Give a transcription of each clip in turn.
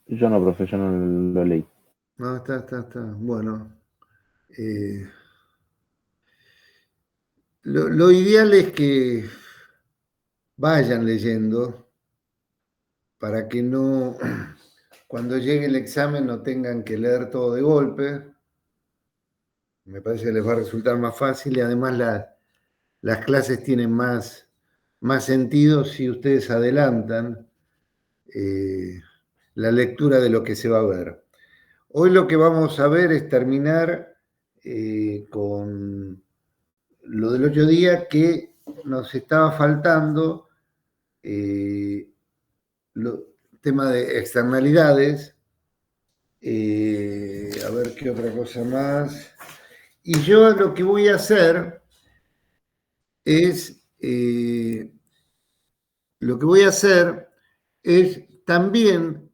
Yo no, profe, yo no lo leí. No, está. Bueno, eh, lo ideal es que vayan leyendo para que no, cuando llegue el examen no tengan que leer todo de golpe. Me parece que les va a resultar más fácil y además las clases tienen más sentido si ustedes adelantan eh, la lectura de lo que se va a ver. Hoy lo que vamos a ver es terminar con lo del 8 días que nos estaba faltando, eh, tema de externalidades, a ver qué otra cosa más. Y yo lo que voy a hacer es, lo que voy a hacer es también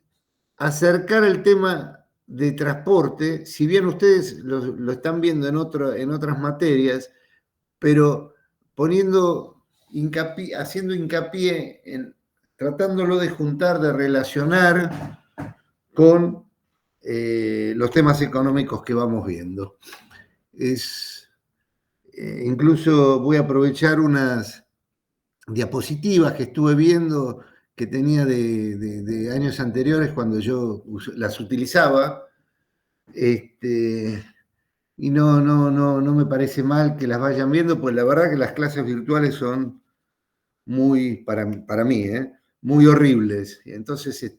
acercar el tema de transporte, si bien ustedes lo están viendo en otras materias, pero poniendo hincapié, haciendo hincapié en tratándolo de juntar, de relacionar con los temas económicos que vamos viendo. Incluso voy a aprovechar unas diapositivas que estuve viendo que tenía de años anteriores cuando yo las utilizaba, y no me parece mal que las vayan viendo, pues la verdad que las clases virtuales son muy, para mí, muy horribles. Entonces,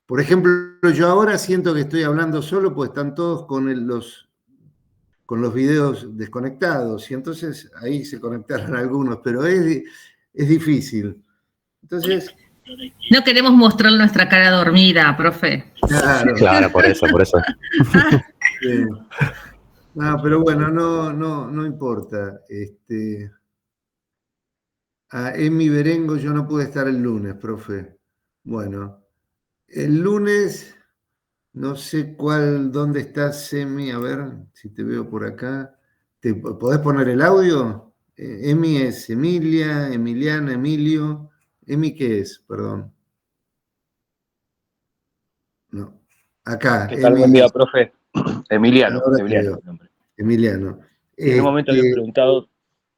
por ejemplo, yo ahora siento que estoy hablando solo, pues están todos con los videos desconectados, y entonces ahí se conectaron algunos, pero es difícil. Entonces, No queremos mostrar nuestra cara dormida, profe. claro. Claro, por eso, por eso. Sí. No, pero bueno, no importa. A Emi Berengo yo no pude estar el lunes, profe. Bueno, el lunes, no sé dónde estás, Emi, a ver si te veo por acá. ¿Te podés poner el audio? Emi es Emilia, Emiliana, Emilio. ¿Emi qué es? Perdón. No. Acá, ¿Qué tal? Buen Emi, día, profe. Emiliano, ahora te Emiliano es veo. mi nombre. Emiliano. En un momento habían Este, preguntado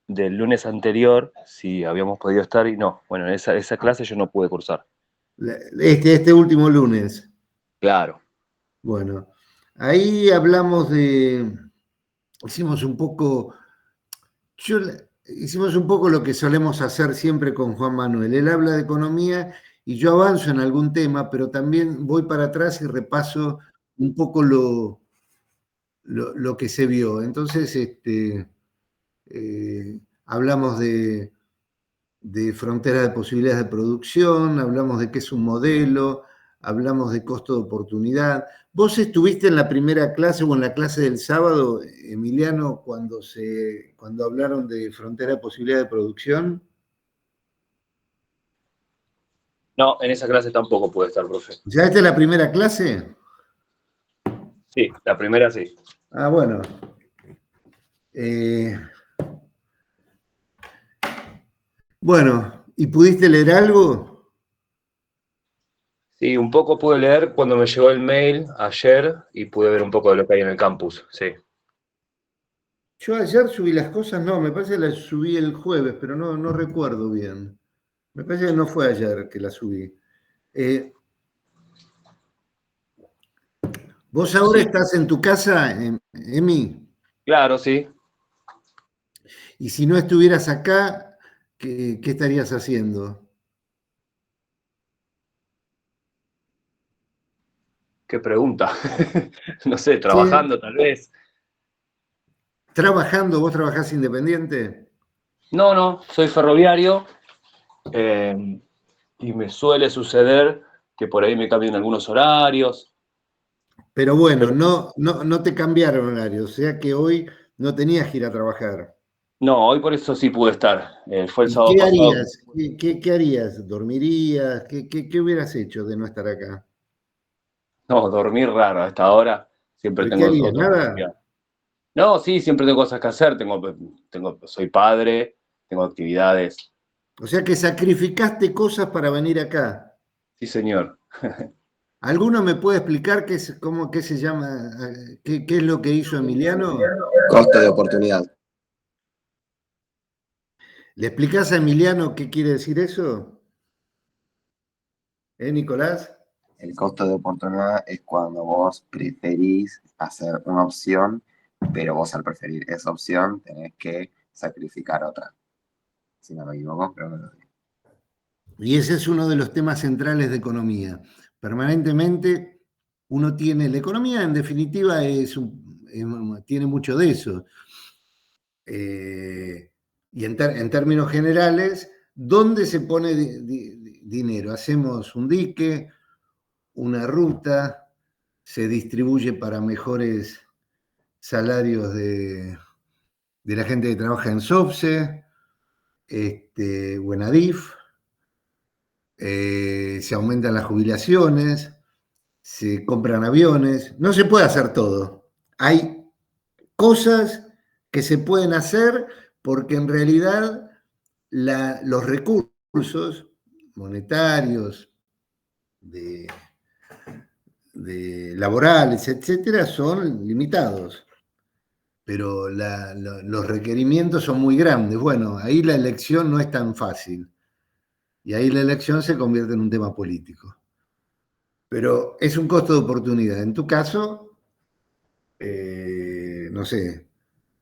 del lunes anterior si habíamos podido estar y no. Bueno, esa clase yo no pude cursar. este último lunes. Claro. Bueno, ahí hablamos hicimos un poco, hicimos un poco lo que solemos hacer siempre con Juan Manuel. Él habla de economía y yo avanzo en algún tema, pero también voy para atrás y repaso un poco lo que se vio. Entonces, hablamos de frontera de posibilidades de producción, hablamos de qué es un modelo, hablamos de costo de oportunidad. ¿Vos estuviste en la primera clase o en la clase del sábado, Emiliano, cuando hablaron de frontera de posibilidad de producción? No, en esa clase tampoco pude estar, profe. ¿Ya esta es la primera clase? Sí, la primera sí. Ah, bueno. Eh, bueno, ¿y pudiste leer algo? Sí, un poco pude leer cuando me llegó el mail ayer y pude ver un poco de lo que hay en el campus, sí. Yo ayer subí las cosas, no, me parece que las subí el jueves, pero no recuerdo bien. Me parece que no fue ayer que las subí. Eh, ¿Vos ahora Sí, estás en tu casa, Emi? claro, sí. Y si no estuvieras acá, ¿qué estarías haciendo? Qué pregunta. No sé, Sí. trabajando tal vez. ¿Trabajando? ¿Vos trabajás independiente? No, soy ferroviario eh, y me suele suceder que por ahí me cambian algunos horarios. Pero bueno, Pero no te cambiaron horario, o sea que hoy no tenías que ir a trabajar. no, hoy por eso sí pude estar. Fue el ¿Y sábado qué pasado. harías? ¿Qué harías? ¿Dormirías? ¿Qué hubieras hecho de no estar acá? No, dormir raro a esta hora. Siempre ¿Pero qué tengo harías? otras ¿Nada? actividades. No, sí, siempre tengo cosas que hacer. Soy padre, tengo actividades. O sea que sacrificaste cosas para venir acá. Sí, señor. ¿Alguno me puede explicar qué se llama, qué es lo que hizo Emiliano? Costo de oportunidad. ¿Le explicás a Emiliano qué quiere decir eso? Nicolás? El costo de oportunidad es cuando vos preferís hacer una opción, pero vos al preferir esa opción tenés que sacrificar otra. Si no me equivoco, creo que lo digo. Y ese es uno de los temas centrales de economía. Permanentemente uno tiene, la economía en definitiva tiene mucho de eso. Y en términos generales, ¿dónde se pone dinero? Hacemos un dique, una ruta, se distribuye para mejores salarios de la gente que trabaja en SOPSE, o en ADIF, se aumentan las jubilaciones, se compran aviones, no se puede hacer todo. Hay cosas que se pueden hacer porque en realidad los recursos monetarios, laborales, etcétera, son limitados, pero los requerimientos son muy grandes. Bueno, ahí la elección no es tan fácil, y ahí la elección se convierte en un tema político. Pero es un costo de oportunidad. En tu caso, no sé,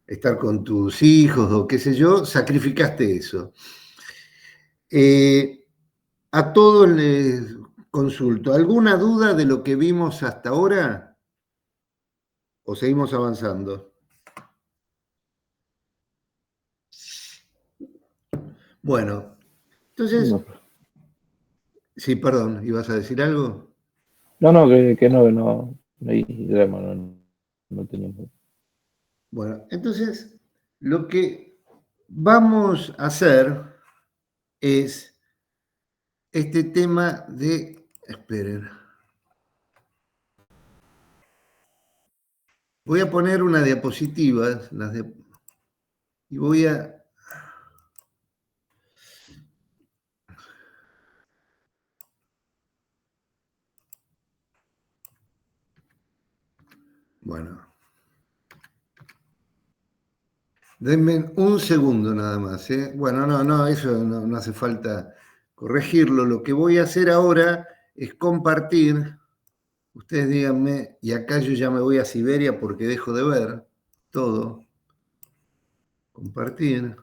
estar con tus hijos o qué sé yo, sacrificaste eso. A todos les consulto, ¿alguna duda de lo que vimos hasta ahora? ¿O seguimos avanzando? Bueno, entonces, No, sí, perdón, ¿ibas a decir algo? no, que no hay drama, no tenemos. Bueno, entonces, lo que vamos a hacer es este tema de, esperen, voy a poner una diapositiva, y voy a... Bueno, denme un segundo nada más, ¿eh? Bueno, no, eso no hace falta corregirlo. Lo que voy a hacer ahora es compartir. Ustedes díganme, y acá yo ya me voy a Siberia porque dejo de ver todo. Compartir.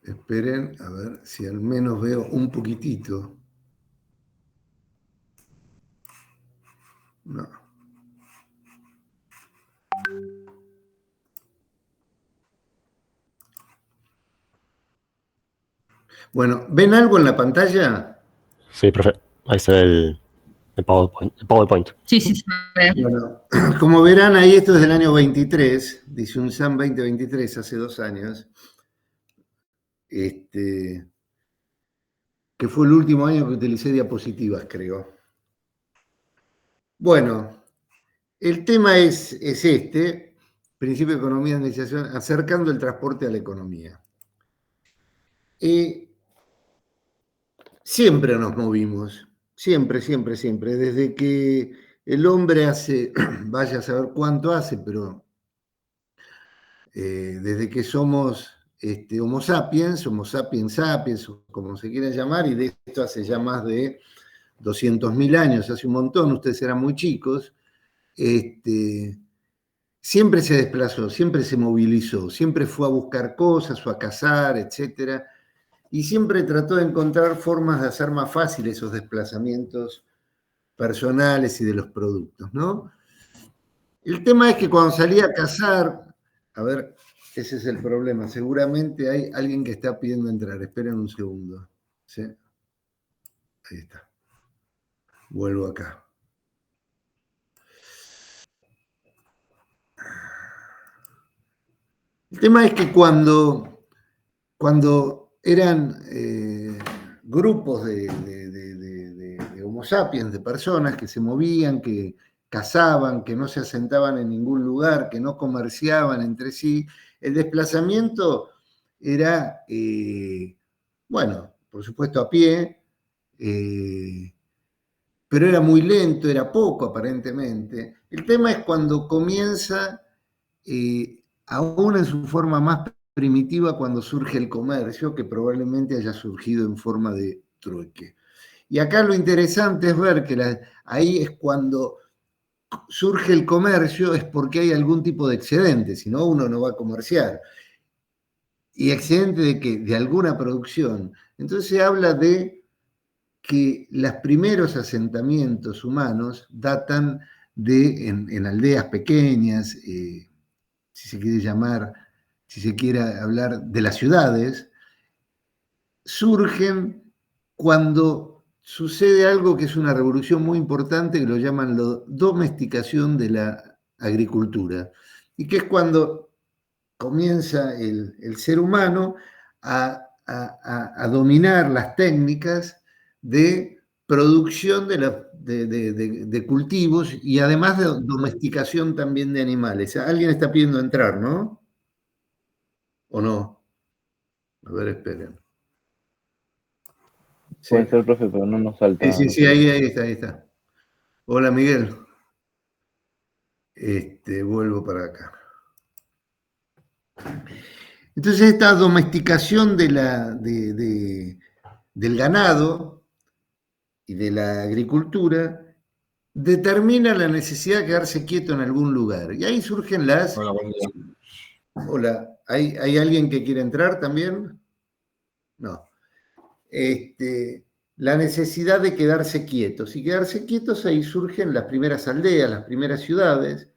Esperen, a ver si al menos veo un poquitito. No. Bueno, ¿ven algo en la pantalla? Sí, profe. Ahí está el PowerPoint. Sí, sí, se ve. Bueno, como verán ahí, esto es del año 23, dice un SAM 2023, hace 2 años, que fue el último año que utilicé diapositivas, creo. Bueno, el tema es este, principio de economía de iniciación, acercando el transporte a la economía. Siempre nos movimos, siempre, desde que el hombre hace, vaya a saber cuánto hace, pero desde que somos Homo sapiens, sapiens, o como se quiera llamar, y de esto hace ya más de 200.000 años, hace un montón, ustedes eran muy chicos, siempre se desplazó, siempre se movilizó, siempre fue a buscar cosas o a cazar, etcétera, y siempre trató de encontrar formas de hacer más fácil esos desplazamientos personales y de los productos, ¿no? El tema es que cuando salía a cazar, a ver, ese es el problema, seguramente hay alguien que está pidiendo entrar, esperen un segundo, ¿sí? Ahí está, vuelvo acá. El tema es que cuando eran grupos de Homo sapiens, de personas que se movían, que cazaban, que no se asentaban en ningún lugar, que no comerciaban entre sí, El desplazamiento era, bueno, por supuesto a pie, pero era muy lento, era poco aparentemente. El tema es cuando comienza, aún en su forma más primitiva, cuando surge el comercio, que probablemente haya surgido en forma de trueque. Y acá lo interesante es ver que ahí es cuando surge el comercio, es porque hay algún tipo de excedente, si no uno no va a comerciar. ¿Y excedente de qué? De alguna producción. Entonces se habla de que los primeros asentamientos humanos datan en aldeas pequeñas, si se quiere llamar, si se quiere hablar de las ciudades, surgen cuando sucede algo que es una revolución muy importante, que lo llaman la domesticación de la agricultura, y que es cuando comienza el ser humano a dominar las técnicas de producción de cultivos y además de domesticación también de animales. Alguien está pidiendo entrar, ¿no? ¿O no? A ver, esperen. Sí, Puede ser, profe, pero no nos salta. sí, ahí está. Hola, Miguel. Vuelvo para acá. Entonces, esta domesticación del ganado y de la agricultura determina la necesidad de quedarse quieto en algún lugar. Y ahí surgen las... Hola, buen día. Hola, ¿hay alguien que quiere entrar también? No. La necesidad de quedarse quietos. Y quedarse quietos, ahí surgen las primeras aldeas, las primeras ciudades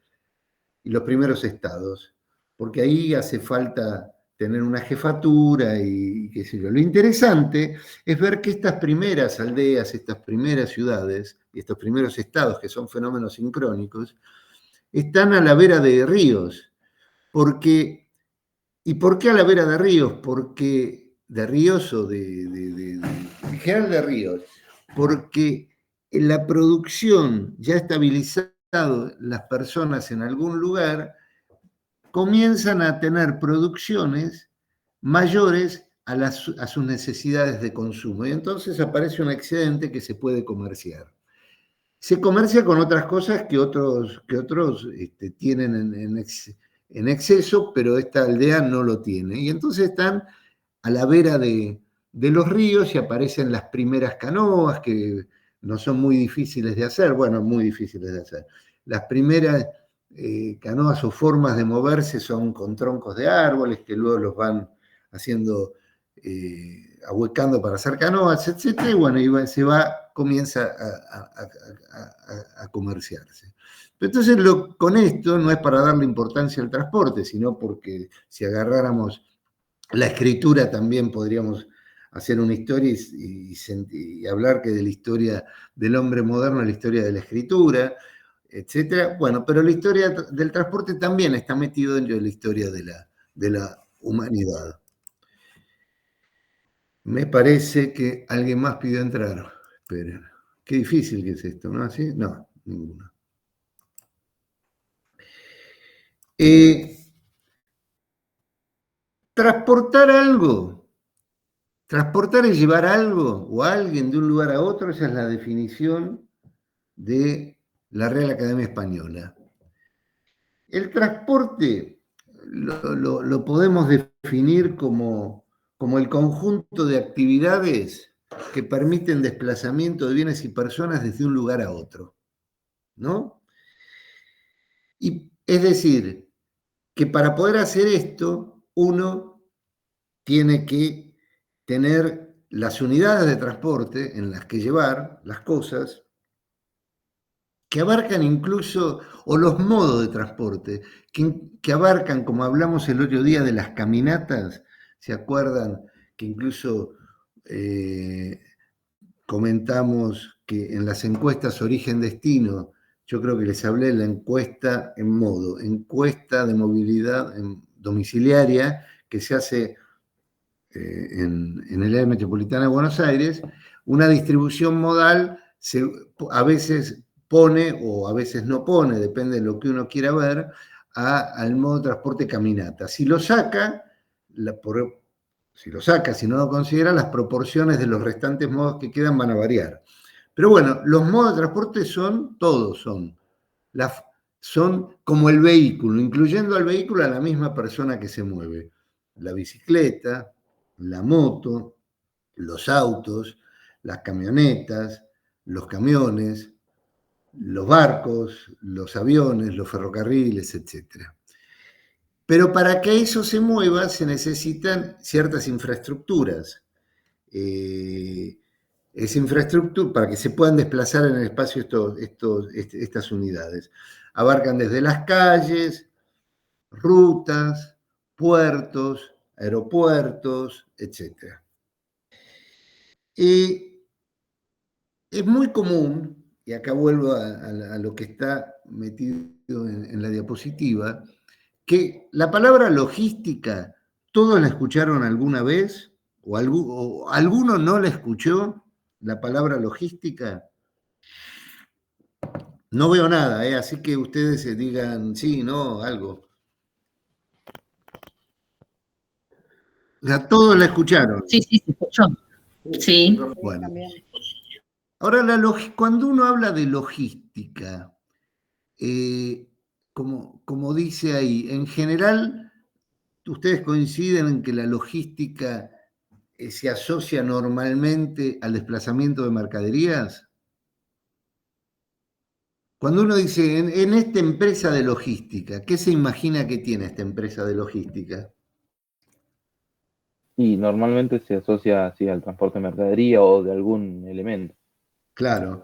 y los primeros estados. Porque ahí hace falta tener una jefatura y qué sé yo. Lo interesante es ver que estas primeras aldeas, estas primeras ciudades y estos primeros estados, que son fenómenos sincrónicos, están a la vera de ríos. ¿Y por qué a la vera de ríos? Porque de ríos o en general de ríos, porque en la producción ya estabilizado las personas en algún lugar comienzan a tener producciones mayores a sus necesidades de consumo. Y entonces aparece un excedente que se puede comerciar. Se comercia con otras cosas que otros tienen en exceso, pero esta aldea no lo tiene. Y entonces están a la vera de los ríos y aparecen las primeras canoas que no son muy difíciles de hacer, bueno, muy difíciles de hacer. Las primeras canoas o formas de moverse son con troncos de árboles que luego los van haciendo, ahuecando para hacer canoas, etc. Y bueno, comienza a comerciarse. Entonces, con esto no es para darle importancia al transporte, sino porque si agarráramos la escritura también podríamos hacer una historia y hablar que de la historia del hombre moderno, la historia de la escritura, etcétera. Bueno, pero la historia del transporte también está metido dentro de la historia de la humanidad. Me parece que alguien más pidió entrar. Esperen. Qué difícil que es esto, ¿no? ¿Así? No, ninguno. Transportar algo. Transportar es llevar algo o a alguien de un lugar a otro, esa es la definición de la Real Academia Española. El transporte lo podemos definir como el conjunto de actividades que permiten desplazamiento de bienes y personas desde un lugar a otro, ¿no? Y es decir, que para poder hacer esto, uno tiene que tener las unidades de transporte en las que llevar las cosas, que abarcan incluso, o los modos de transporte, que abarcan, como hablamos el otro día de las caminatas, ¿se acuerdan? Que incluso comentamos que en las encuestas origen-destino, yo creo que les hablé de la encuesta encuesta de movilidad domiciliaria, que se hace en el área metropolitana de Buenos Aires, una distribución modal a veces pone o a veces no pone, depende de lo que uno quiera ver, al modo de transporte caminata. Si lo saca, si no lo considera, las proporciones de los restantes modos que quedan van a variar. Pero bueno, los modos de transporte son como el vehículo, incluyendo al vehículo a la misma persona que se mueve. La bicicleta, la moto, los autos, las camionetas, los camiones, los barcos, los aviones, los ferrocarriles, etc. Pero para que eso se mueva se necesitan ciertas infraestructuras. Esa infraestructura, para que se puedan desplazar en el espacio estas unidades, abarcan desde las calles, rutas, puertos, aeropuertos, etc. Es muy común, y acá vuelvo a lo que está metido en la diapositiva, que la palabra logística, ¿todos la escucharon alguna vez? ¿O alguno no la escuchó, la palabra logística? No veo nada, así que ustedes se digan sí, no, algo. O sea, todos la escucharon. Sí, se escuchó. Sí. Bueno. Ahora, cuando uno habla de logística, como dice ahí, en general, ¿ustedes coinciden en que la logística se asocia normalmente al desplazamiento de mercaderías? Cuando uno dice, en esta empresa de logística, ¿qué se imagina que tiene esta empresa de logística? Y normalmente se asocia así al transporte de mercadería o de algún elemento. Claro.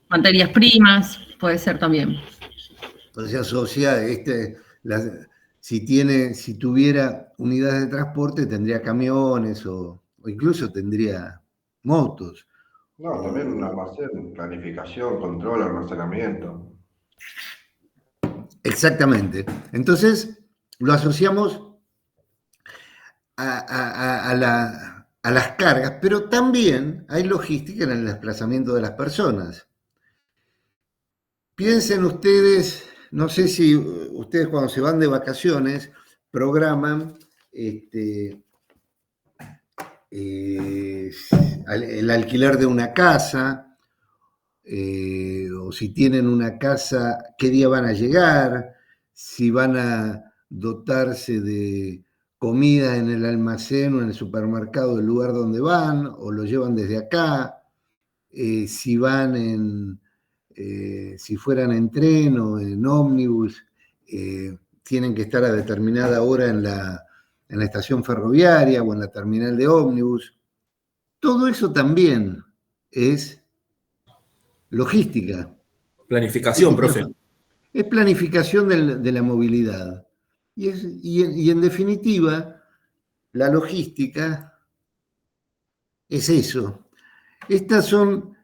Materias primas, puede ser también. Entonces se asocia, si tuviera unidades de transporte, tendría camiones o incluso tendría motos. No, también un almacén, planificación, control, almacenamiento. Exactamente. Entonces, lo asociamos a las cargas, pero también hay logística en el desplazamiento de las personas. Piensen ustedes, no sé si ustedes cuando se van de vacaciones programan el alquiler de una casa, o si tienen una casa, qué día van a llegar, si van a dotarse de comida en el almacén o en el supermercado del lugar donde van, o lo llevan desde acá, si fueran en tren o en ómnibus, tienen que estar a determinada hora en la estación ferroviaria o en la terminal de ómnibus. Todo eso también es logística. Planificación, profe. Es planificación de la movilidad. Y en definitiva, la logística es eso. Estas son,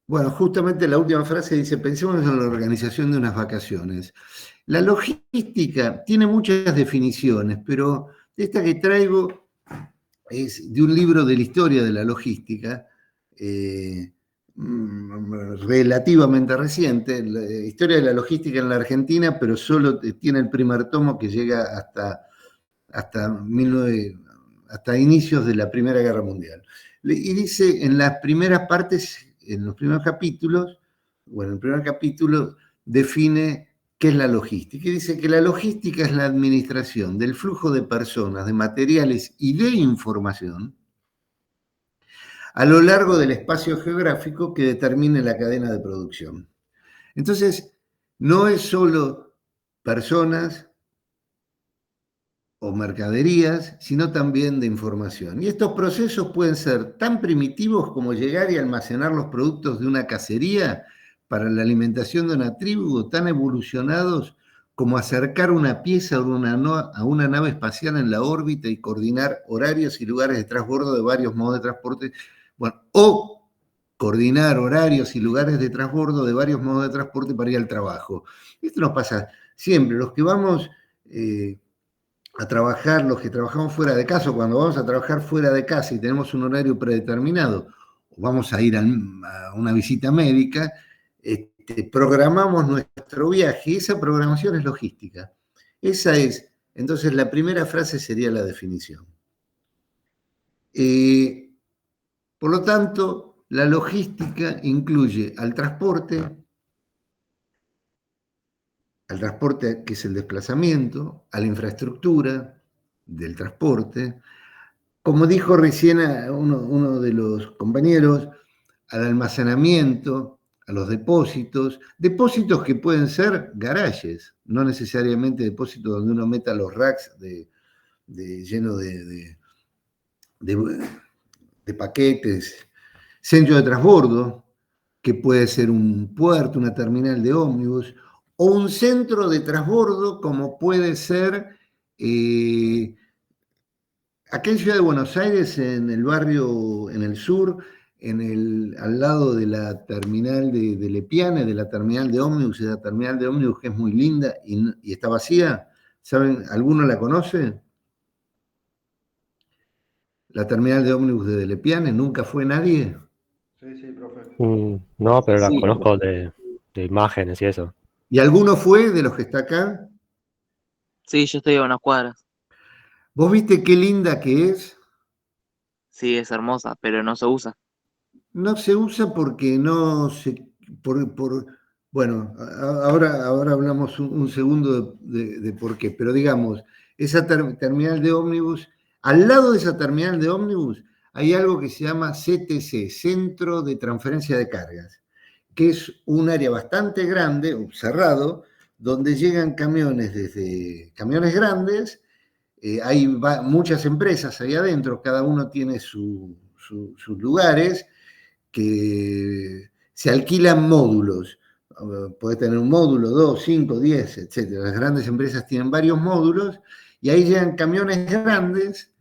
justamente la última frase dice, pensemos en la organización de unas vacaciones. La logística tiene muchas definiciones, pero esta que traigo es de un libro de la historia de la logística, relativamente reciente, la historia de la logística en la Argentina, pero solo tiene el primer tomo que llega hasta inicios de la Primera Guerra Mundial. Y dice en las primeras partes, en los primeros capítulos, el primer capítulo define qué es la logística. Y dice que la logística es la administración del flujo de personas, de materiales y de información a lo largo del espacio geográfico que determine la cadena de producción. Entonces, no es solo personas o mercaderías, sino también de información. Y estos procesos pueden ser tan primitivos como llegar y almacenar los productos de una cacería para la alimentación de una tribu, o tan evolucionados como acercar una pieza a una nave espacial en la órbita y coordinar horarios y lugares de transbordo de varios modos de transporte, o coordinar horarios y lugares de transbordo de varios modos de transporte para ir al trabajo. Esto nos pasa siempre. Los que vamos a trabajar, los que trabajamos fuera de casa, cuando vamos a trabajar fuera de casa y tenemos un horario predeterminado, o vamos a ir a una visita médica, programamos nuestro viaje, y esa programación es logística. Esa es, entonces la primera frase sería la definición. Por lo tanto, la logística incluye al transporte que es el desplazamiento, a la infraestructura del transporte, como dijo recién uno de los compañeros, al almacenamiento, a los depósitos que pueden ser garajes, no necesariamente depósitos donde uno meta los racks lleno de paquetes, centro de transbordo, que puede ser un puerto, una terminal de ómnibus, o un centro de transbordo como puede ser acá en Ciudad de Buenos Aires, en el barrio, en el sur, al lado de la terminal de Lepiane, de la terminal de ómnibus, y la terminal de ómnibus que es muy linda y está vacía. ¿Saben? ¿Alguno la conoce? La terminal de ómnibus de Lepiane, ¿nunca fue nadie? Sí, profe. No, pero la Sí. conozco de imágenes y eso. ¿Y alguno fue de los que está acá? Sí, yo estoy a unas cuadras. ¿Vos viste qué linda que es? Sí, es hermosa, pero no se usa. No se usa porque no se... bueno, ahora hablamos un segundo de por qué, pero digamos, esa terminal de ómnibus, al lado de esa terminal de ómnibus hay algo que se llama CTC, Centro de Transferencia de Cargas, que es un área bastante grande, cerrado, donde llegan camiones desde camiones grandes, hay muchas empresas ahí adentro, cada uno tiene sus lugares, que se alquilan módulos. Puede tener un módulo, 2, 5, 10, etc. Las grandes empresas tienen varios módulos y ahí llegan camiones grandes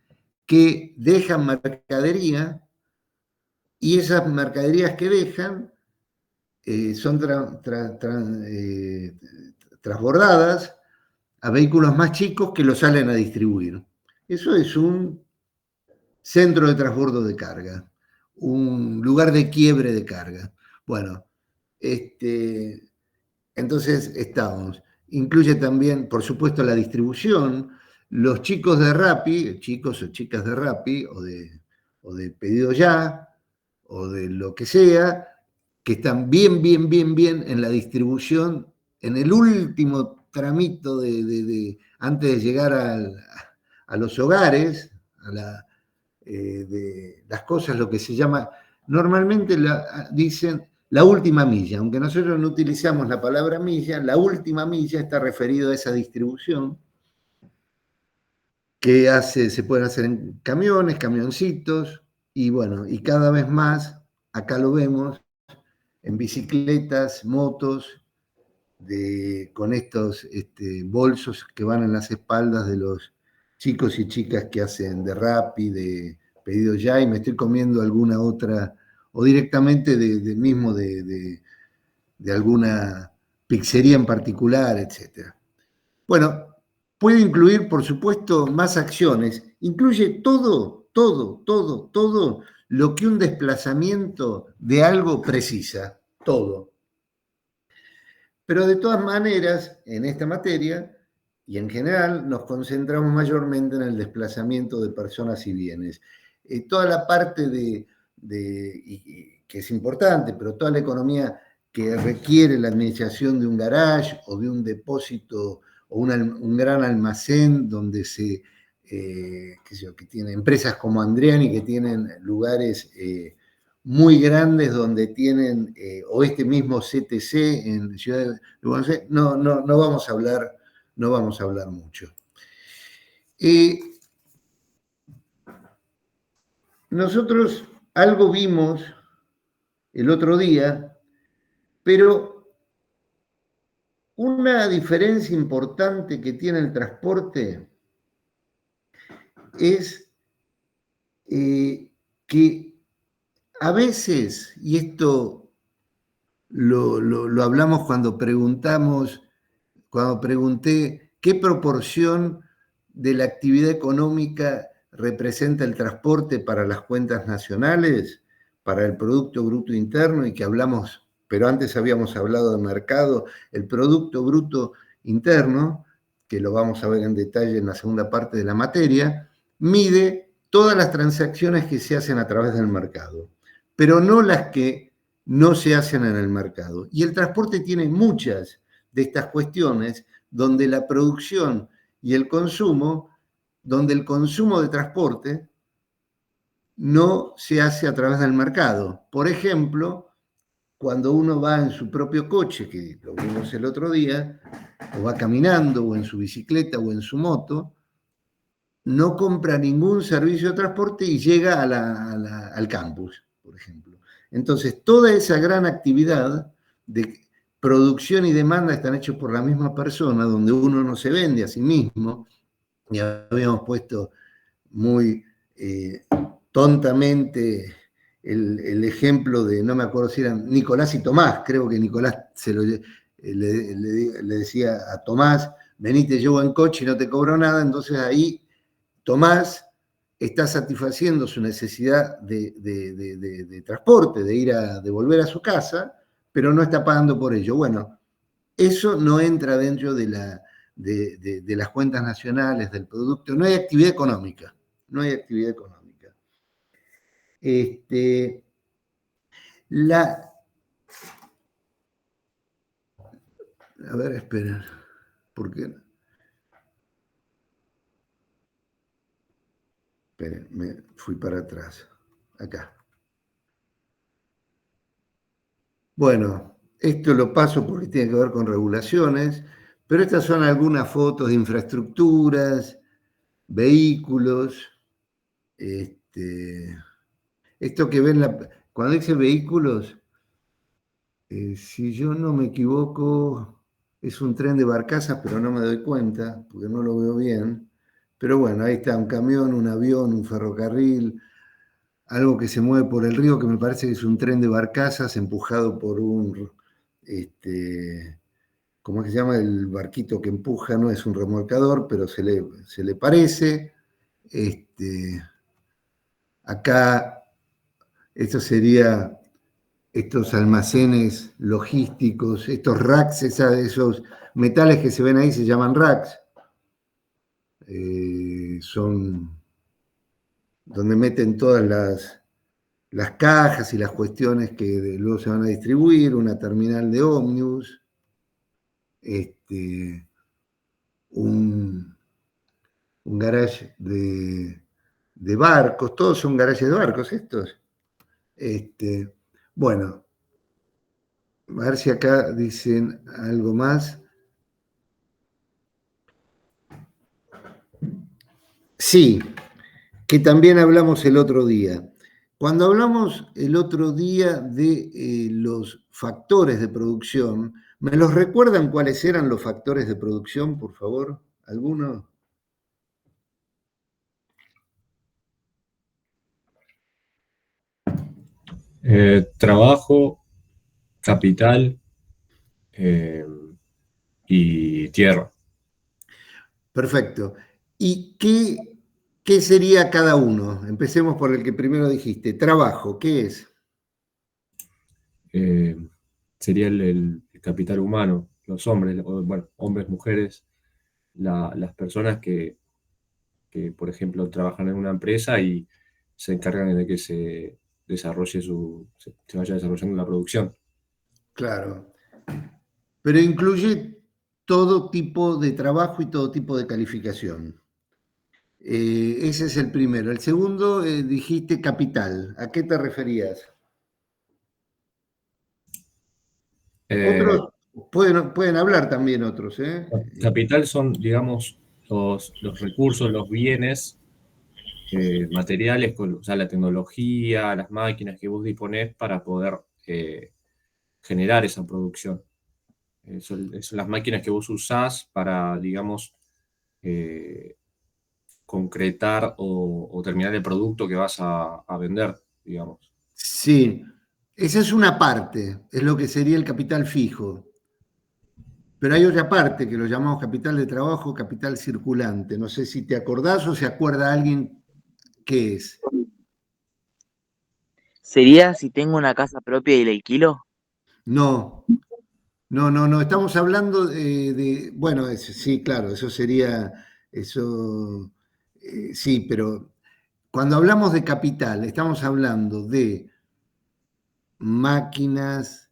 que dejan mercadería y esas mercaderías que dejan son transbordadas a vehículos más chicos que los salen a distribuir. Eso es un centro de transbordo de carga, un lugar de quiebre de carga. Bueno, entonces estamos. Incluye también, por supuesto, la distribución. Los chicos de Rappi, chicos o chicas de Rappi, o de Pedido Ya, o de lo que sea, que están bien en la distribución, en el último tramito antes de llegar a los hogares, de las cosas, lo que se llama, normalmente dicen la última milla, aunque nosotros no utilizamos la palabra milla, la última milla está referido a esa distribución que se pueden hacer en camiones, camioncitos, y bueno, y cada vez más, acá lo vemos, en bicicletas, motos, con estos bolsos que van en las espaldas de los chicos y chicas que hacen de Rappi, de Pedido Ya, y me estoy comiendo alguna otra, o directamente de alguna pizzería en particular, etc. Bueno, puede incluir, por supuesto, más acciones. Incluye todo lo que un desplazamiento de algo precisa. Todo. Pero de todas maneras, en esta materia y en general, nos concentramos mayormente en el desplazamiento de personas y bienes. Toda la parte que es importante, pero toda la economía que requiere la administración de un garage o de un depósito o un gran almacén donde que tiene empresas como Andriani que tienen lugares muy grandes donde tienen, o este mismo CTC en Ciudad de Buenos Aires, no vamos a hablar mucho. Nosotros algo vimos el otro día, pero una diferencia importante que tiene el transporte es que a veces, y esto lo hablamos cuando pregunté qué proporción de la actividad económica representa el transporte para las cuentas nacionales, para el Producto Bruto Interno, y que hablamos pero antes habíamos hablado de mercado, el Producto Bruto Interno, que lo vamos a ver en detalle en la segunda parte de la materia, mide todas las transacciones que se hacen a través del mercado, pero no las que no se hacen en el mercado. Y el transporte tiene muchas de estas cuestiones donde la producción y el consumo, donde el consumo de transporte no se hace a través del mercado. Por ejemplo, cuando uno va en su propio coche, que lo vimos el otro día, o va caminando, o en su bicicleta, o en su moto, no compra ningún servicio de transporte y llega al campus, por ejemplo. Entonces, toda esa gran actividad de producción y demanda están hechos por la misma persona, donde uno no se vende a sí mismo, y habíamos puesto muy tontamente el ejemplo de, no me acuerdo si eran Nicolás y Tomás, creo que Nicolás le decía a Tomás, vení, te llevo en coche y no te cobro nada, entonces ahí Tomás está satisfaciendo su necesidad de transporte, de volver a su casa, pero no está pagando por ello. Bueno, eso no entra dentro de las cuentas nacionales del producto, no hay actividad económica, no hay actividad económica. A ver, esperen, porque... Esperen, me fui para atrás, acá. Bueno, esto lo paso porque tiene que ver con regulaciones, pero estas son algunas fotos de infraestructuras, vehículos. Esto que ven, cuando dice vehículos, si yo no me equivoco, es un tren de barcazas, pero no me doy cuenta, porque no lo veo bien. Pero bueno, ahí está un camión, un avión, un ferrocarril, algo que se mueve por el río, que me parece que es un tren de barcazas empujado por un, ¿cómo es que se llama? El barquito que empuja, no es un remolcador, pero se le parece. Acá, esto sería estos almacenes logísticos, estos racks, esos metales que se ven ahí se llaman racks. Son donde meten todas las cajas y las cuestiones que luego se van a distribuir, una terminal de ómnibus, un garage de barcos, todos son garajes de barcos estos. Bueno, a ver si acá dicen algo más. Sí, que también hablamos el otro día. Cuando hablamos el otro día de los factores de producción, ¿me los recuerdan cuáles eran los factores de producción, por favor? ¿Alguno? Trabajo, capital y tierra. Perfecto. ¿Y qué sería cada uno? Empecemos por el que primero dijiste. Trabajo, ¿qué es? Sería el capital humano, los hombres, bueno, hombres, mujeres, las personas que, por ejemplo, trabajan en una empresa y se encargan de que se desarrolle se vaya desarrollando la producción. Claro. Pero incluye todo tipo de trabajo y todo tipo de calificación. Ese es el primero. El segundo, dijiste capital. ¿A qué te referías? Otros pueden hablar también otros, ¿eh? Capital son, digamos, los recursos, los bienes materiales, o sea, la tecnología, las máquinas que vos disponés para poder generar esa producción. Son las máquinas que vos usás para, digamos, concretar o terminar el producto que vas a vender, digamos. Sí, esa es una parte, es lo que sería el capital fijo. Pero hay otra parte que lo llamamos capital de trabajo, capital circulante. No sé si te acordás o se acuerda alguien qué es. ¿Sería si tengo una casa propia y la alquilo? No, no, estamos hablando bueno, sí, claro, eso sería, sí, pero cuando hablamos de capital, estamos hablando de máquinas,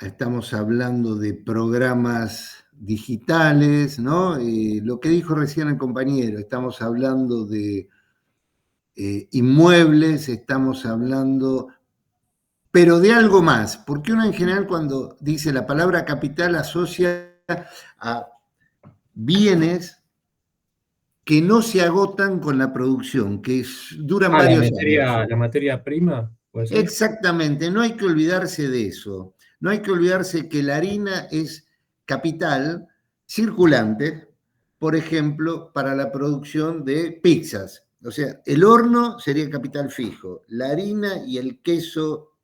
estamos hablando de programas digitales, ¿no? Lo que dijo recién el compañero, estamos hablando de inmuebles, estamos hablando, pero de algo más, porque uno en general cuando dice la palabra capital asocia a bienes que no se agotan con la producción, que duran varios años. La materia prima, ¿puede ser? Exactamente, no hay que olvidarse de eso. No hay que olvidarse que la harina es capital circulante, por ejemplo, para la producción de pizzas. O sea, el horno sería capital fijo, la harina y el queso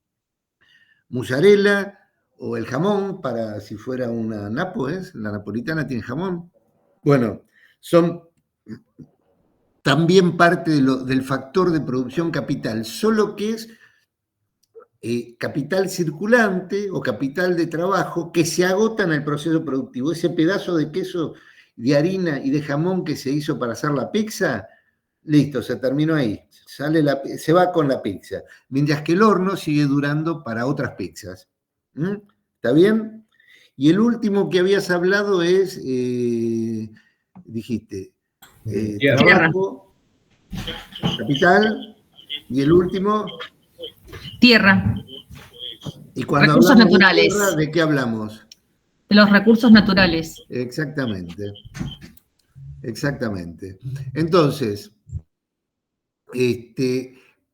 mozzarella o el jamón, para si fuera una Nápoles, la napolitana tiene jamón. Bueno, son también parte del factor de producción capital, solo que es capital circulante o capital de trabajo que se agota en el proceso productivo. Ese pedazo de queso, de harina y de jamón que se hizo para hacer la pizza, listo, se terminó ahí. Se va con la pizza. Mientras que el horno sigue durando para otras pizzas. ¿Mm? ¿Está bien? Y el último que habías hablado es, dijiste, trabajo, capital, y el último... Tierra. Y cuando Recursos hablamos naturales. de tierra, ¿de qué hablamos? De los recursos naturales. Exactamente. Exactamente. Entonces,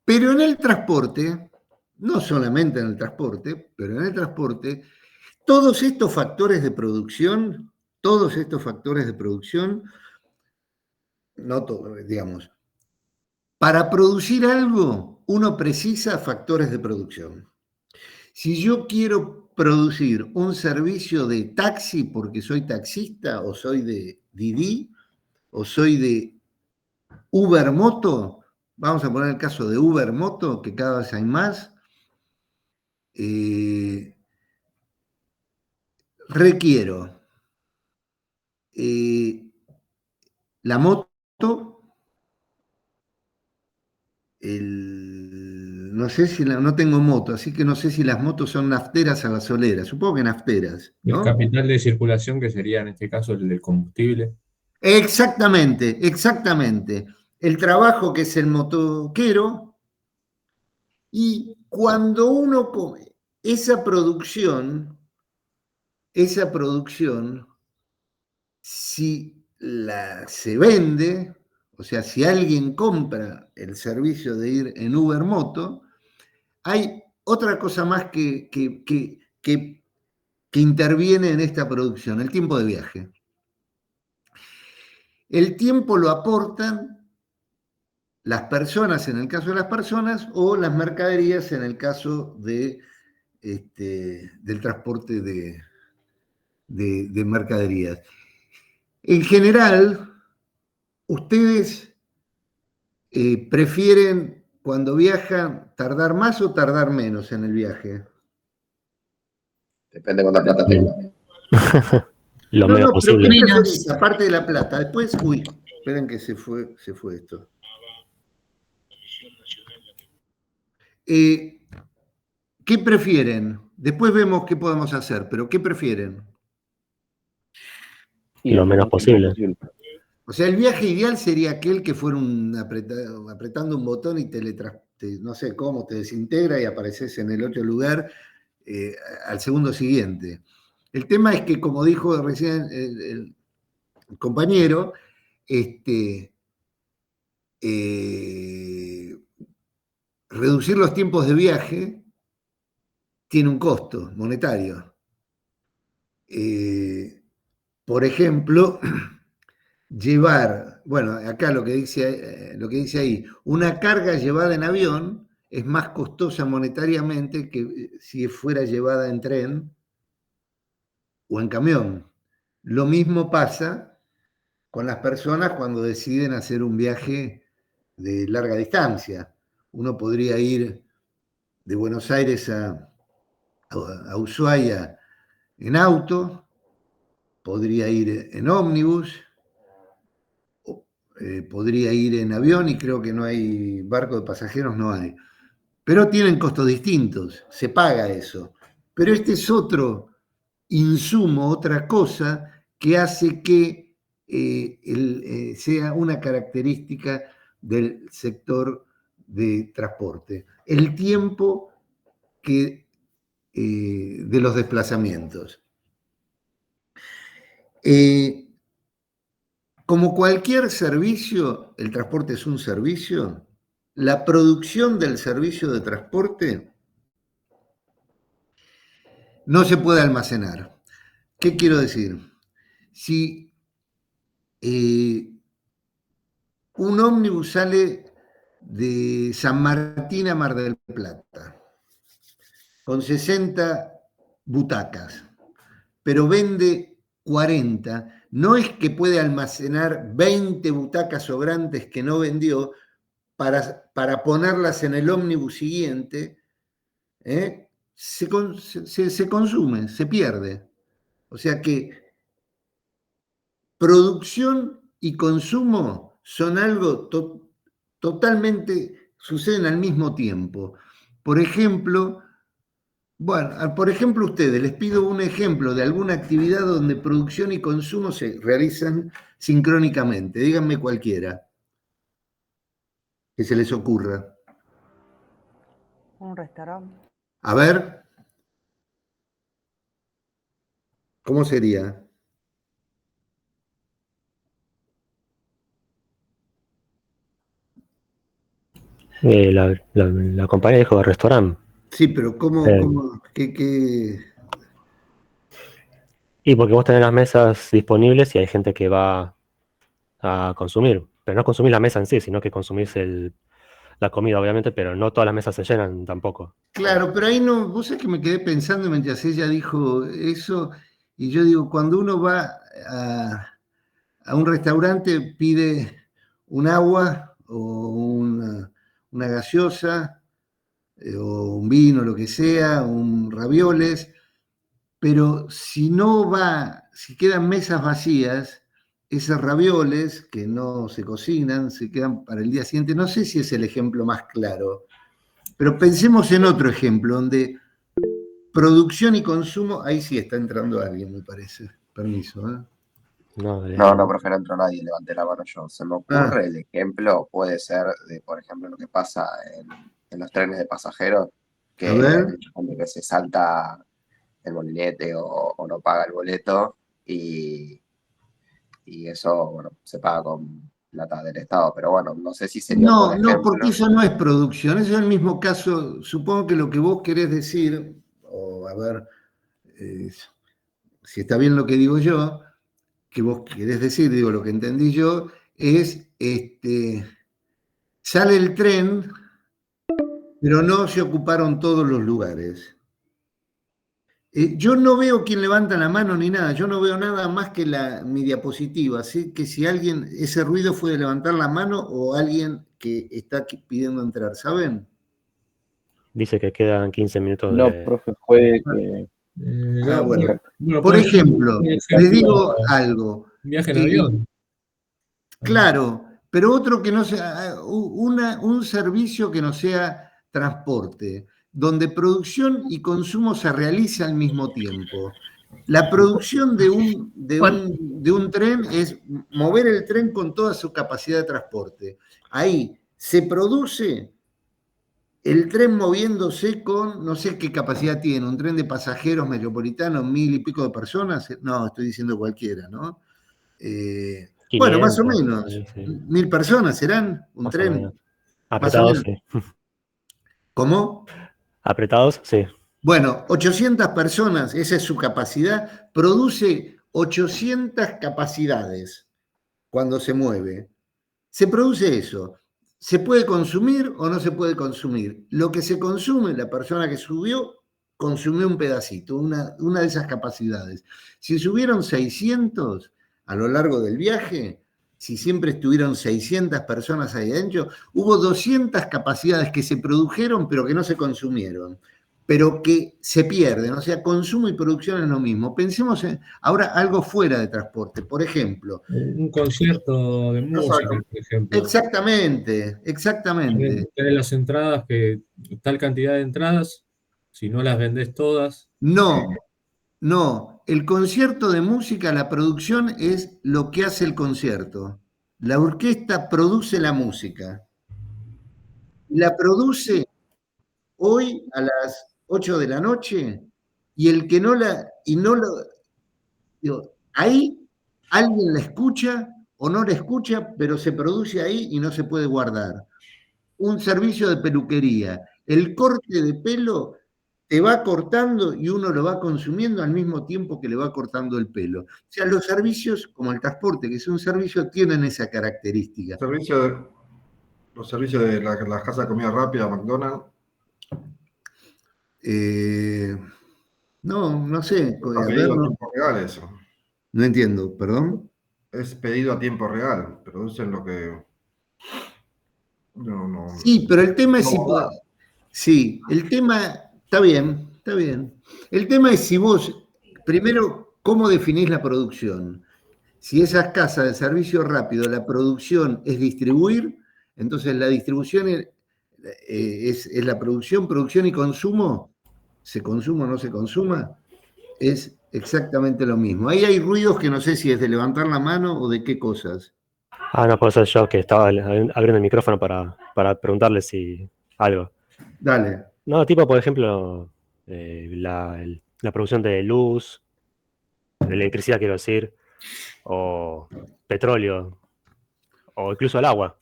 pero en el transporte, no solamente en el transporte, pero en el transporte, todos estos factores de producción, no todo, digamos, para producir algo, uno precisa factores de producción. Si yo quiero producir un servicio de taxi porque soy taxista o soy de Didi o soy de Uber Moto, vamos a poner el caso de Uber Moto, que cada vez hay más, requiero la moto, no sé si no tengo moto, así que no sé si las motos son nafteras o gasoleras, supongo que nafteras, El ¿no? capital de circulación, que sería en este caso el del combustible. Exactamente, exactamente. El trabajo que es el motoquero, y cuando uno come esa producción, si se vende, o sea, si alguien compra el servicio de ir en Uber Moto, hay otra cosa más que interviene en esta producción, el tiempo de viaje. El tiempo lo aportan las personas en el caso de las personas o las mercaderías en el caso del transporte de mercaderías. En general, ustedes prefieren cuando viajan tardar más o tardar menos en el viaje. Depende de cuánta plata tenga. Lo menos Pero posible. ¿qué Menos. preferís? Aparte de la plata. Después, esperen que se fue esto. ¿Qué prefieren? Después vemos qué podemos hacer, pero ¿qué prefieren? Y Lo menos posible. O sea, el viaje ideal sería aquel que fuera apretando un botón y no sé cómo, te desintegra y apareces en el otro lugar al segundo siguiente. El tema es que, como dijo recién el compañero, reducir los tiempos de viaje tiene un costo monetario. Por ejemplo, llevar, bueno, acá lo que dice ahí, una carga llevada en avión es más costosa monetariamente que si fuera llevada en tren o en camión. Lo mismo pasa con las personas cuando deciden hacer un viaje de larga distancia. Uno podría ir de Buenos Aires a Ushuaia en auto, podría ir en ómnibus, podría ir en avión y creo que no hay barco de pasajeros, no hay. Pero tienen costos distintos, se paga eso. Pero este es otro insumo, otra cosa que hace que sea una característica del sector de transporte. El tiempo de los desplazamientos. Como cualquier servicio, el transporte es un servicio, la producción del servicio de transporte no se puede almacenar. ¿Qué quiero decir? Si un ómnibus sale de San Martín a Mar del Plata con 60 butacas, pero vende 40, no es que puede almacenar 20 butacas sobrantes que no vendió para ponerlas en el ómnibus siguiente, se consume, se pierde. O sea que producción y consumo son algo totalmente, suceden al mismo tiempo. Por ejemplo, ustedes, les pido un ejemplo de alguna actividad donde producción y consumo se realizan sincrónicamente. Díganme cualquiera que se les ocurra. Un restaurante. A ver. ¿Cómo sería? La compañía dijo restaurante. Sí, pero ¿cómo qué? Y porque vos tenés las mesas disponibles y hay gente que va a consumir. Pero no consumís la mesa en sí, sino que consumís la comida, obviamente, pero no todas las mesas se llenan tampoco. Claro, pero ahí no, vos sabés que me quedé pensando mientras ella dijo eso, y yo digo, cuando uno va a un restaurante, pide un agua o una gaseosa, o un vino, lo que sea, un ravioles, pero si quedan mesas vacías, esos ravioles que no se cocinan, se quedan para el día siguiente. No sé si es el ejemplo más claro, pero pensemos en otro ejemplo, donde producción y consumo, ahí sí está entrando alguien, me parece. Permiso, ¿eh? No, profe, no entró nadie, levanté la mano yo. Se me ocurre el ejemplo, puede ser de, por ejemplo, lo que pasa en los trenes de pasajeros, que hay mucha gente que se salta el molinete o no paga el boleto y eso, bueno, se paga con plata del Estado, pero bueno, no sé si sería un buen ejemplo. No, porque eso no es producción, eso es el mismo caso, supongo que lo que vos querés decir, o a ver, si está bien lo que digo yo, que vos querés decir, digo lo que entendí yo, es, sale el tren, pero no se ocuparon todos los lugares. Yo no veo quién levanta la mano ni nada, yo no veo nada más que mi diapositiva, así que si alguien, ese ruido fue de levantar la mano o alguien que está pidiendo entrar, ¿saben? Dice que quedan 15 minutos No, profe, puede que... Bueno. Por ejemplo, les digo algo. Viaje en avión. Claro, pero otro que no sea, un servicio que no sea transporte, donde producción y consumo se realiza al mismo tiempo. La producción de un tren es mover el tren con toda su capacidad de transporte. Ahí se produce el tren moviéndose con, no sé qué capacidad tiene, un tren de pasajeros metropolitano, 1000 y pico de personas. No, estoy diciendo cualquiera, ¿no? 500, bueno, más o menos. Sí. 1000 personas serán un más tren. Apretados, sí. ¿Cómo? Apretados, sí. Bueno, 800 personas, esa es su capacidad, produce 800 capacidades cuando se mueve. Se produce eso. ¿Se puede consumir o no se puede consumir? Lo que se consume, la persona que subió, consumió un pedacito, una de esas capacidades. Si subieron 600 a lo largo del viaje, si siempre estuvieron 600 personas ahí adentro, hubo 200 capacidades que se produjeron pero que no se consumieron, pero que se pierden. O sea, consumo y producción es lo mismo. Pensemos ahora algo fuera de transporte, por ejemplo. Un concierto de música, por ejemplo. Exactamente. Tenés las entradas, que tal cantidad de entradas, si no las vendés todas. No, el concierto de música, la producción es lo que hace el concierto. La orquesta produce la música. La produce hoy a las 8 de la noche y el que no la... Digo, ahí alguien la escucha o no la escucha, pero se produce ahí y no se puede guardar. Un servicio de peluquería. El corte de pelo te va cortando y uno lo va consumiendo al mismo tiempo que le va cortando el pelo. O sea, los servicios, como el transporte, que es un servicio, tienen esa característica. Los servicios de la casa de comida rápida, McDonald's. No sé. Está pedido a tiempo real eso. No entiendo, perdón. Es pedido a tiempo real, producen lo que... No. Sí, pero el tema es si... Sí, el tema... Está bien. El tema es si vos, primero, ¿cómo definís la producción? Si esas casas de servicio rápido, la producción es distribuir, entonces la distribución es la producción y consumo, se consuma o no se consuma, es exactamente lo mismo. Ahí hay ruidos que no sé si es de levantar la mano o de qué cosas. No, por eso yo que estaba abriendo el micrófono para preguntarle si algo. Dale. No, tipo, por ejemplo, la producción de luz, de electricidad, quiero decir, o petróleo, o incluso el agua,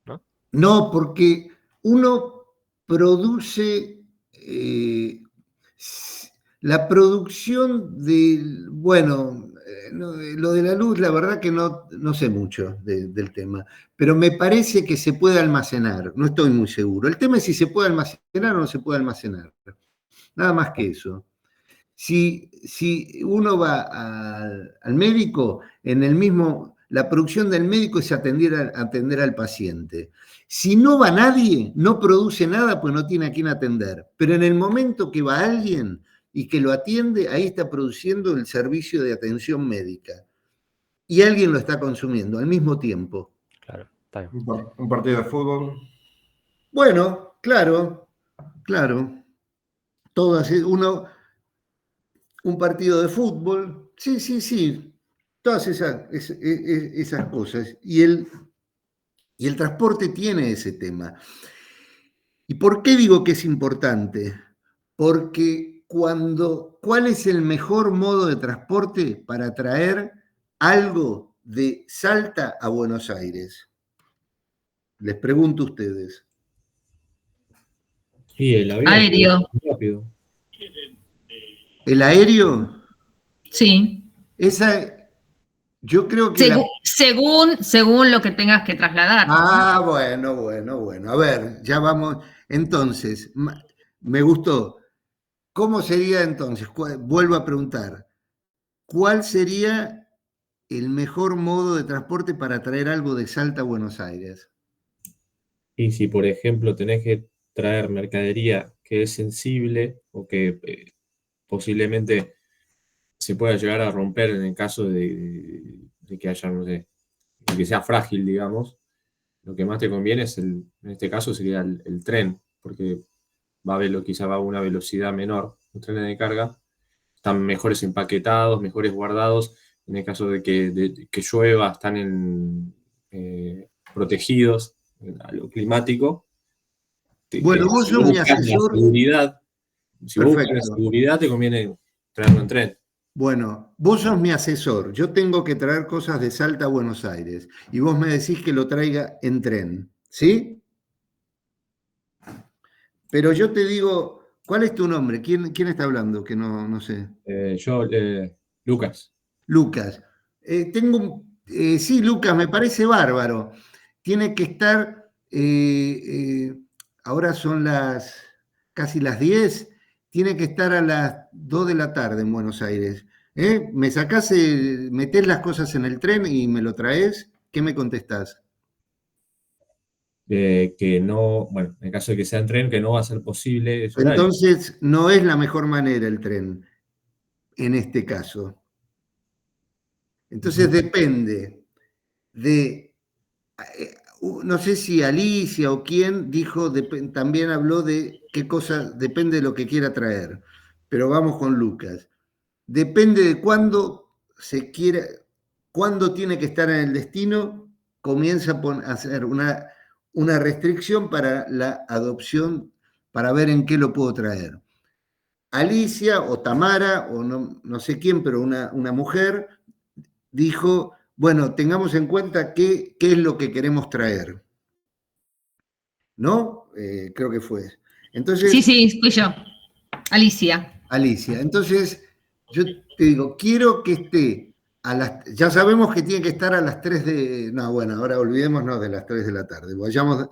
¿no? No, porque uno produce la producción de, bueno, lo de la luz, la verdad que no sé mucho del tema, pero me parece que se puede almacenar, no estoy muy seguro. El tema es si se puede almacenar o no se puede almacenar, nada más que eso. Si uno va al médico, la producción del médico es atender al paciente. Si no va nadie, no produce nada, pues no tiene a quién atender. Pero en el momento que va alguien y que lo atiende, ahí está produciendo el servicio de atención médica. Y alguien lo está consumiendo al mismo tiempo. Claro, está bien. Un partido de fútbol. Bueno, claro. Un partido de fútbol, sí. Todas esas cosas. Y el transporte tiene ese tema. ¿Y por qué digo que es importante? Porque ¿cuál es el mejor modo de transporte para traer algo de Salta a Buenos Aires? Les pregunto a ustedes. Y el avión. Aéreo. Rápido. ¿El aéreo? Sí. Yo creo que... Según lo que tengas que trasladar. Bueno. A ver, ya vamos. Entonces, me gustó. ¿Cómo sería entonces? Vuelvo a preguntar. ¿Cuál sería el mejor modo de transporte para traer algo de Salta a Buenos Aires? Y si, por ejemplo, tenés que traer mercadería que es sensible o que posiblemente se pueda llegar a romper en el caso de que haya, no sé, de que sea frágil, digamos, lo que más te conviene en este caso sería el tren, porque quizá va a una velocidad menor, los trenes de carga, están mejores empaquetados, mejores guardados, en el caso de que llueva, están protegidos a lo climático. Bueno, vos sos mi asesor. Si vos buscas la seguridad, te conviene traerlo en tren. Bueno, vos sos mi asesor. Yo tengo que traer cosas de Salta a Buenos Aires y vos me decís que lo traiga en tren, ¿sí? Pero yo te digo, ¿cuál es tu nombre? ¿Quién está hablando? Que no sé. Lucas. Lucas. Sí, Lucas, me parece bárbaro. Tiene que estar, ahora son casi las 10, tiene que estar a las 2 de la tarde en Buenos Aires. ¿Me metés las cosas en el tren y me lo traes, ¿qué me contestás? Que no, bueno, en caso de que sea en tren, que no va a ser posible ese horario. Entonces, no es la mejor manera el tren, en este caso. Entonces, depende de, no sé si Alicia o quién dijo, también habló de qué cosa, depende de lo que quiera traer. Pero vamos con Lucas. Depende de cuándo se quiera, cuándo tiene que estar en el destino, comienza a hacer una restricción para la adopción, para ver en qué lo puedo traer. Alicia o Tamara, o no sé quién, pero una mujer, dijo, bueno, tengamos en cuenta qué es lo que queremos traer. ¿No? Creo que fue. Entonces, Sí, fui yo. Alicia. Alicia, entonces yo te digo, quiero que esté ya sabemos que tiene que estar a las 3 de, no, bueno, ahora olvidémonos de las 3 de la tarde, vayamos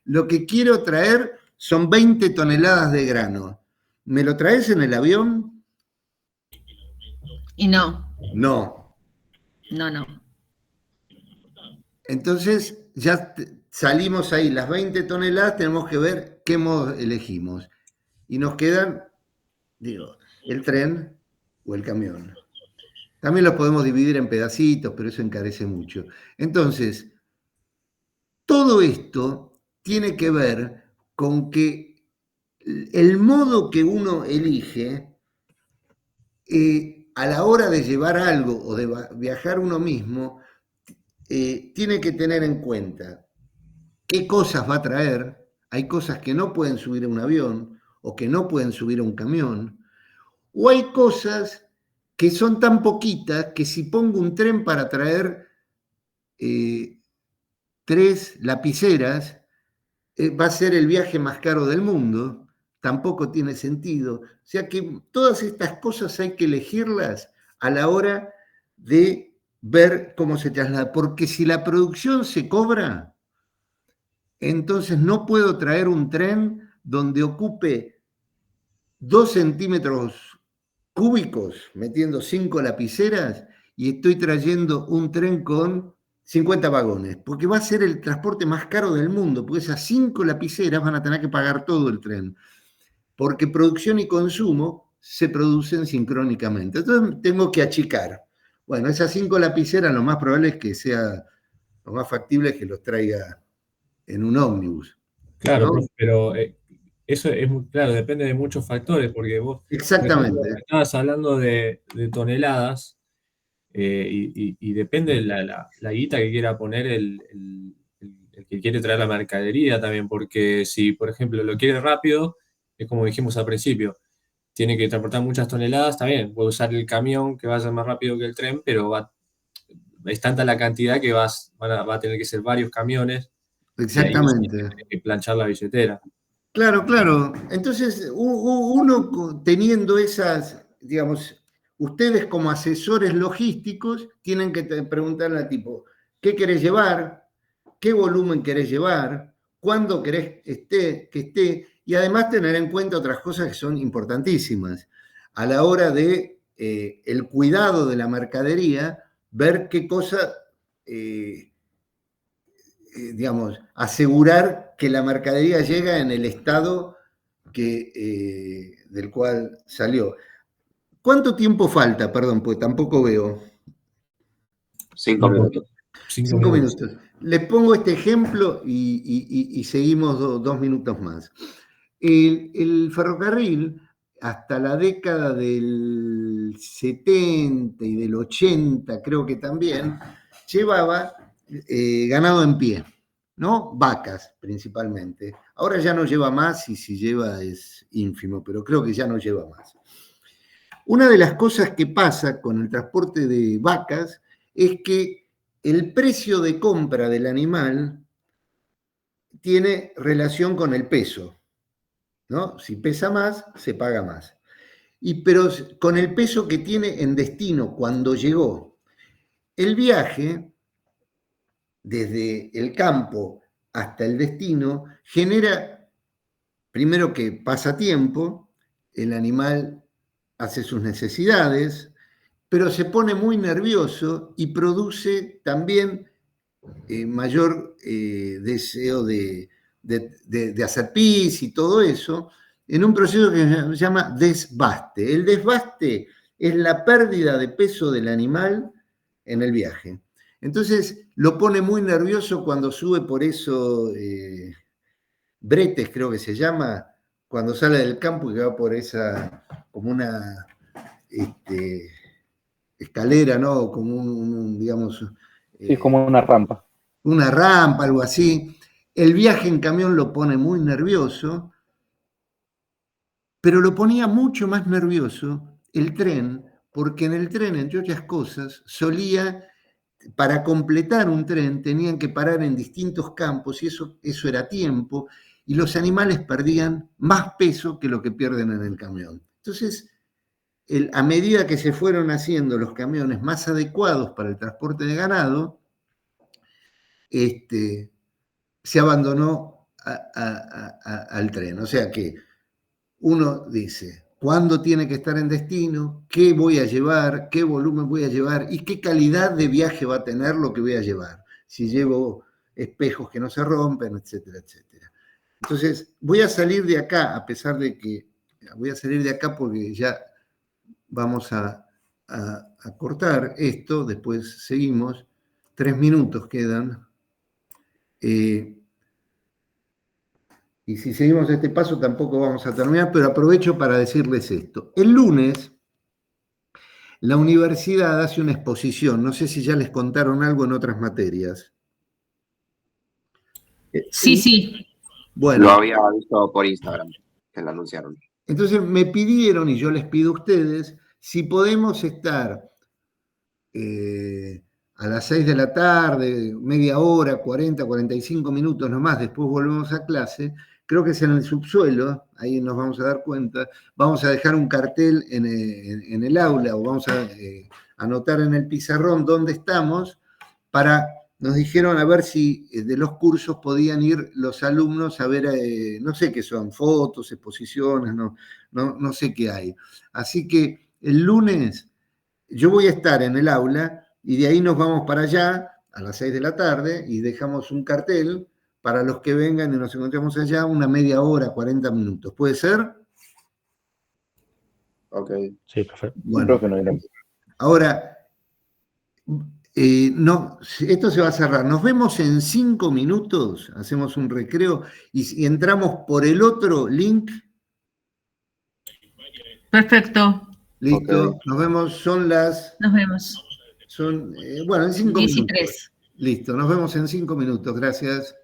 lo que quiero traer son 20 toneladas de grano. ¿Me lo traes en el avión? Y no. No. No. Entonces ya salimos ahí, las 20 toneladas, tenemos que ver qué modo elegimos. Y nos quedan, digo, el tren o el camión. También los podemos dividir en pedacitos, pero eso encarece mucho. Entonces, todo esto tiene que ver con que el modo que uno elige a la hora de llevar algo o de viajar uno mismo, tiene que tener en cuenta qué cosas va a traer. Hay cosas que no pueden subir a un avión o que no pueden subir a un camión, o hay cosas que son tan poquitas que si pongo un tren para traer 3 lapiceras, va a ser el viaje más caro del mundo, tampoco tiene sentido. O sea que todas estas cosas hay que elegirlas a la hora de ver cómo se traslada, porque si la producción se cobra, entonces no puedo traer un tren donde ocupe 2 centímetros cúbicos, metiendo 5 lapiceras, y estoy trayendo un tren con 50 vagones, porque va a ser el transporte más caro del mundo, porque esas 5 lapiceras van a tener que pagar todo el tren, porque producción y consumo se producen sincrónicamente. Entonces tengo que achicar. Bueno, esas 5 lapiceras lo más probable es que sea, lo más factible es que los traiga en un ómnibus. Claro, ¿no? profe, pero eso es muy claro, depende de muchos factores, porque vos, por Exactamente. ejemplo, estabas hablando de toneladas, y depende de la guita que quiera poner el que quiere traer la mercadería también, porque si, por ejemplo, lo quiere rápido, es como dijimos al principio, tiene que transportar muchas toneladas, está bien, puede usar el camión que vaya más rápido que el tren, pero es tanta la cantidad que va a tener que ser varios camiones. Exactamente. Y ahí tiene que planchar la billetera. Claro. Entonces, uno teniendo esas, digamos, ustedes como asesores logísticos tienen que preguntarle al tipo, ¿qué querés llevar? ¿Qué volumen querés llevar? ¿Cuándo querés que esté? Y además tener en cuenta otras cosas que son importantísimas. A la hora de el cuidado de la mercadería, ver qué cosa, digamos, asegurar que la mercadería llega en el estado del cual salió. ¿Cuánto tiempo falta? Perdón, pues tampoco veo. 5 minutos. 5 minutos. Les pongo este ejemplo y seguimos 2 minutos más. El ferrocarril, hasta la década del 70 y del 80, creo que también, llevaba ganado en pie, ¿no? Vacas principalmente. Ahora ya no lleva más y si lleva es ínfimo, pero creo que ya no lleva más. Una de las cosas que pasa con el transporte de vacas es que el precio de compra del animal tiene relación con el peso, ¿no? Si pesa más, se paga más. Pero con el peso que tiene en destino cuando llegó. El viaje, desde el campo hasta el destino, genera, primero que pasa tiempo, el animal hace sus necesidades, pero se pone muy nervioso y produce también mayor deseo de hacer pis y todo eso, en un proceso que se llama desbaste. El desbaste es la pérdida de peso del animal en el viaje. Entonces lo pone muy nervioso cuando sube por eso, bretes creo que se llama, cuando sale del campo y que va por esa, como una escalera, ¿no? Como digamos... Sí, como una rampa. Una rampa, algo así. El viaje en camión lo pone muy nervioso, pero lo ponía mucho más nervioso el tren, porque en el tren, entre otras cosas, para completar un tren, tenían que parar en distintos campos y eso era tiempo, y los animales perdían más peso que lo que pierden en el camión. Entonces, a medida que se fueron haciendo los camiones más adecuados para el transporte de ganado, se abandonó al tren. O sea que uno dice, ¿cuándo tiene que estar en destino? ¿Qué voy a llevar? ¿Qué volumen voy a llevar? ¿Y qué calidad de viaje va a tener lo que voy a llevar? Si llevo espejos que no se rompen, etcétera, etcétera. Entonces, voy a salir de acá, a pesar de que voy a salir de acá porque ya vamos a cortar esto, después seguimos. 3 minutos quedan. Y si seguimos este paso tampoco vamos a terminar, pero aprovecho para decirles esto. El lunes la universidad hace una exposición, no sé si ya les contaron algo en otras materias. Sí. Bueno. Lo había visto por Instagram, que lo anunciaron. Entonces me pidieron, y yo les pido a ustedes, si podemos estar a las 6 de la tarde, media hora, 40, 45 minutos nomás, después volvemos a clase, creo que es en el subsuelo, ahí nos vamos a dar cuenta, vamos a dejar un cartel en el aula o vamos a anotar en el pizarrón dónde estamos nos dijeron a ver si de los cursos podían ir los alumnos a ver, no sé qué son, fotos, exposiciones, no sé qué hay. Así que el lunes yo voy a estar en el aula y de ahí nos vamos para allá a las 6 de la tarde y dejamos un cartel para los que vengan y nos encontramos allá una media hora, 40 minutos. ¿Puede ser? Ok. Sí, perfecto. Bueno, ahora, esto se va a cerrar. Nos vemos en 5 minutos, hacemos un recreo y entramos por el otro link. Perfecto. Listo, Okay. nos vemos, Nos vemos. bueno, en 5 minutos. 10:03. Listo, nos vemos en 5 minutos, gracias.